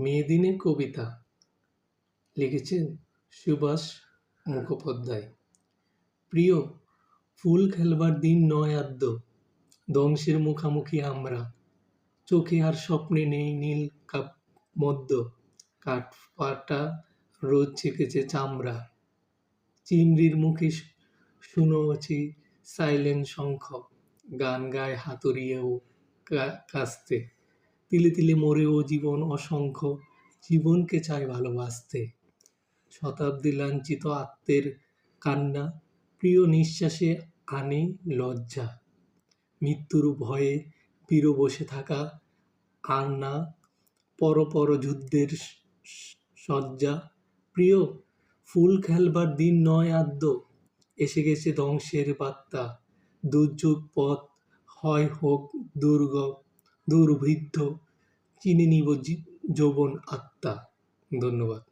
মেদিনী কবিতা লিখেছেন সুভাষ মুখোপাধ্যায়। প্রিয়, ফুল খেলবার দিন নয় আদ্য, ধ্বংসের মুখামুখি আমরা। চোখে আর স্বপ্নে নেই নীল মদ্য, কাঠফাটা রোদ ছেকেছে চামড়া। চিমড়ির মুখে শুনোছি সাইলেন্ট শঙ্খ, গান গায় হাতুড়িয়েও কাস্তে। তিলে তিলে মরেও জীবন অসংখ্য, জীবনকে চায় ভালোবাসতে। শতাব্দী লাঞ্ছিত আত্মের কান্না, প্রিয় নিঃশ্বাসে আনে লজ্জা। মৃত্যুর ভয়ে পিরো বসে থাকা আর না পর যুদ্ধের শয্যা। প্রিয়, ফুল খেলবার দিন নয় আদ্য, এসে গেছে ধ্বংসের বার্তা। দুর্যোগ পথ হয় হোক দুর্ভিদ্ধ, চিনে নিব যৌবন আত্মা। ধন্যবাদ।